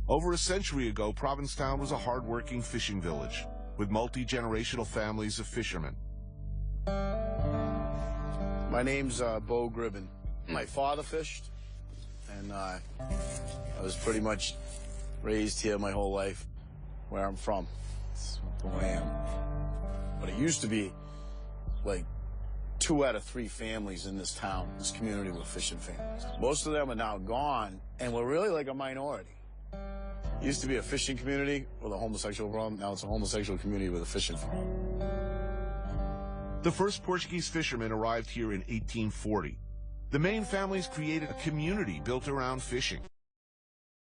Over a century ago, Provincetown was a hard-working fishing village with multi-generational families of fishermen. My name's Bo Gribben. My father fished, and I was pretty much raised here my whole life, where I'm from. It's who I am. But it used to be like 2 out of 3 families in this town, this community, were fishing families. Most of them are now gone, and we're really like a minority. It used to be a fishing community with a homosexual problem. Now it's a homosexual community with a fishing problem. The first Portuguese fishermen arrived here in 1840. The main families created a community built around fishing.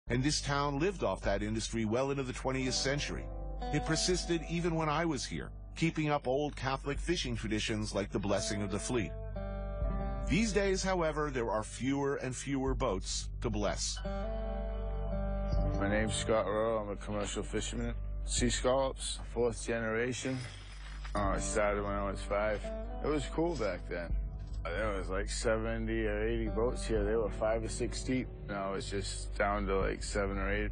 And this town lived off that industry well into the 20th century. It persisted even when I was here, keeping up old Catholic fishing traditions like the blessing of the fleet. These days, however, there are fewer and fewer boats to bless. My name's Scott Rowe. I'm a commercial fisherman. Sea scallops, 4th generation. I started when I was 5. It was cool back then. There was like 70 or 80 boats here. They were 5 or 6 deep. Now it's just down to like 7 or 8.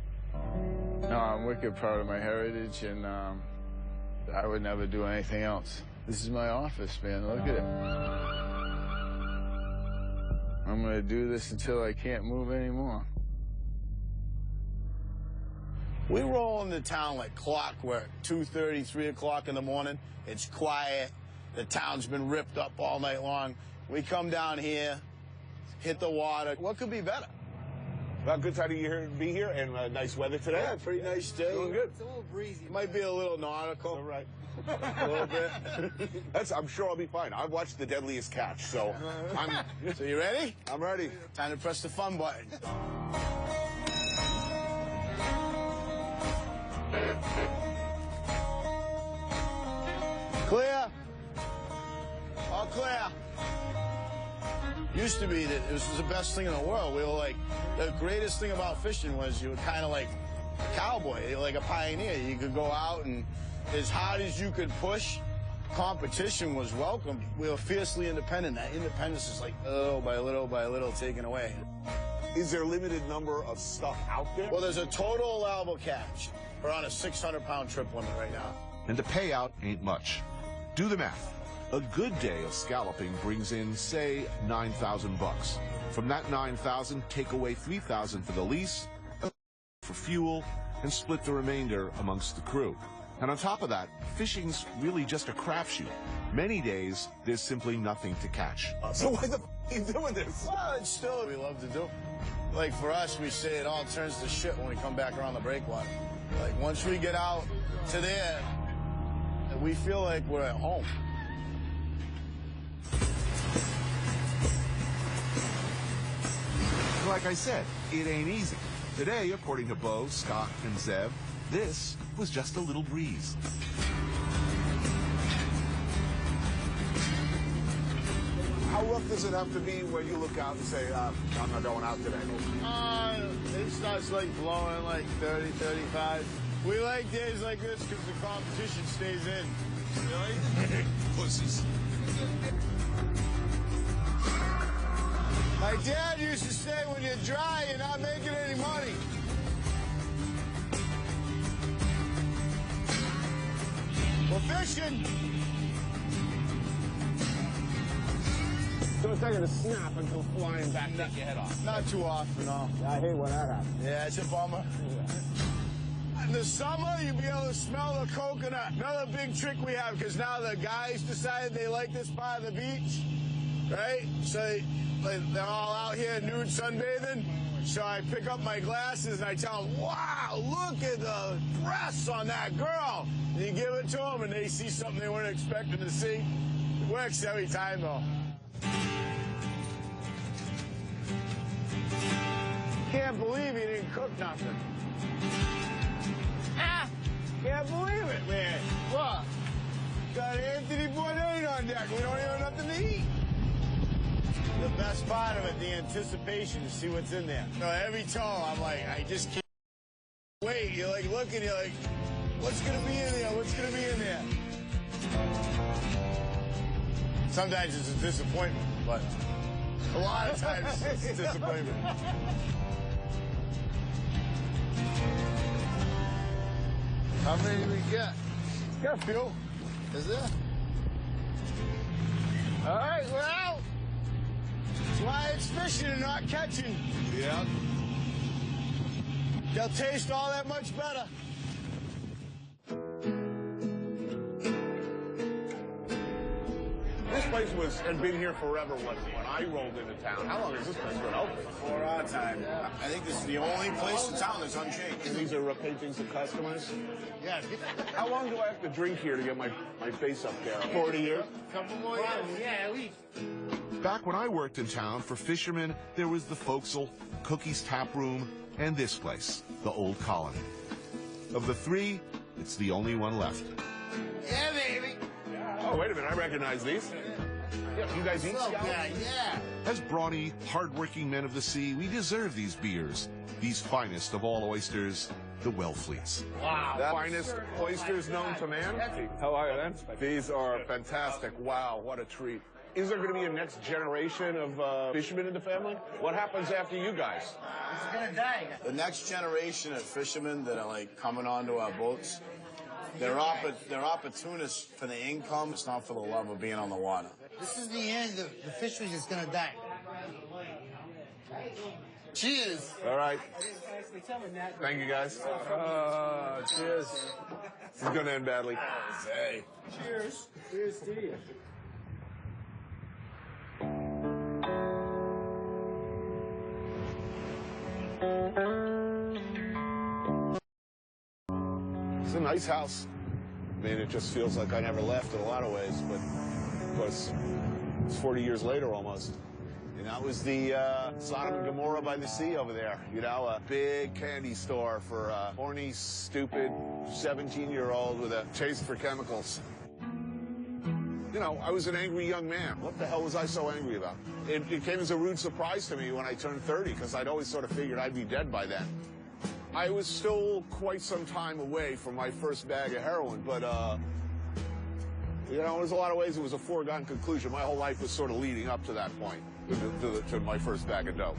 No, I'm wicked proud of my heritage, and I would never do anything else. This is my office, man. Look at it. I'm gonna do this until I can't move anymore. We roll into town like clockwork, 2:30, 3 o'clock in the morning. It's quiet. The town's been ripped up all night long. We come down here, hit the water. What could be better? Well, good time to be here, and nice weather today. Yeah, pretty nice day. Doing good. It's a little breezy. Might be a little nautical. All right. A little bit. I'm sure I'll be fine. I've watched The Deadliest Catch, so So you ready? I'm ready. Time to press the fun button. Clear. All clear. Used to be that this was the best thing in the world. We were like, the greatest thing about fishing was you were kind of like a cowboy, you were like a pioneer. You could go out, and as hard as you could push, competition was welcome. We were fiercely independent. That independence is like little by little taken away. Is there a limited number of stuff out there? Well, there's a total allowable catch. We're on a 600-pound trip limit right now. And the payout ain't much. Do the math. A good day of scalloping brings in, say, 9,000 bucks. From that 9,000, take away 3,000 for the lease, for fuel, and split the remainder amongst the crew. And on top of that, fishing's really just a crapshoot. Many days, there's simply nothing to catch. So why the f are you doing this? Well, it's still what we love to do. Like for us, we say it all turns to shit when we come back around the breakwater. Like once we get out to there, we feel like we're at home. Like I said, it ain't easy. Today, according to Bo, Scott, and Zev, this was just a little breeze. How rough does it have to be when you look out and say, I'm not going out today? It starts like blowing like 30, 35. We like days like this because the competition stays in. Really? Pussies. My dad used to say, when you're dry, you're not making any money. We're fishing. So it's not going to snap and go flying back, take your head off. Not too often, no. I hate when that happens. Yeah, it's a bummer. In the summer, you'll be able to smell the coconut. Another big trick we have, because now the guys decided they like this part of the beach, right? So they're all out here nude sunbathing. So I pick up my glasses and I tell them, wow, look at the breasts on that girl. And you give it to them and they see something they weren't expecting to see. It works every time, though. Can't believe he didn't cook nothing. Can't believe it, man. What? Got Anthony Bourdain on deck. We don't even have nothing to eat. The best part of it, the anticipation to see what's in there. You know, every toe, I'm like, I just can't wait. You're like looking, you're like, what's gonna be in there? What's gonna be in there? Sometimes it's a disappointment, but a lot of times it's a disappointment. How many do we get? Got a few. Is there? All right, well, that's why it's fishing and not catching. Yeah. They'll taste all that much better. This place had been here forever when I rolled into town. How long has this place been open? For our time, I think this is the only place in town that's unchanged. And these are paintings of customers? Yeah, How long do I have to drink here to get my face up there? 40 years? couple more years. Yeah, at least. Back when I worked in town for fishermen, there was the Forecastle, Cookie's Tap Room, and this place, the Old Colony. Of the three, it's the only one left. Yeah, baby. Oh, wait a minute, I recognize these. Yeah, you guys eat scallops? Yeah. As brawny, hard-working men of the sea, we deserve these beers, these finest of all oysters, the Wellfleets. Wow. The finest oysters known to man? How are you, man? These are fantastic. Wow, what a treat. Is there going to be a next generation of fishermen in the family? What happens after you guys? It's gonna die. The next generation of fishermen that are like coming onto our boats, they're opportunists for the income. It's not for the love of being on the water. This is the end. The fisheries is gonna die. Cheers. All right. Thank you, guys. Cheers. This is going to end badly. Hey. Cheers. Cheers to you. It's a nice house. I mean, it just feels like I never left in a lot of ways, but of course, it's 40 years later almost. And that was the Sodom and Gomorrah by the sea over there. You know, a big candy store for a horny, stupid 17-year-old with a taste for chemicals. You know, I was an angry young man. What the hell was I so angry about? It came as a rude surprise to me when I turned 30, because I'd always sort of figured I'd be dead by then. I was still quite some time away from my first bag of heroin, but, you know, there's a lot of ways it was a foregone conclusion. My whole life was sort of leading up to that point, to my first bag of dope.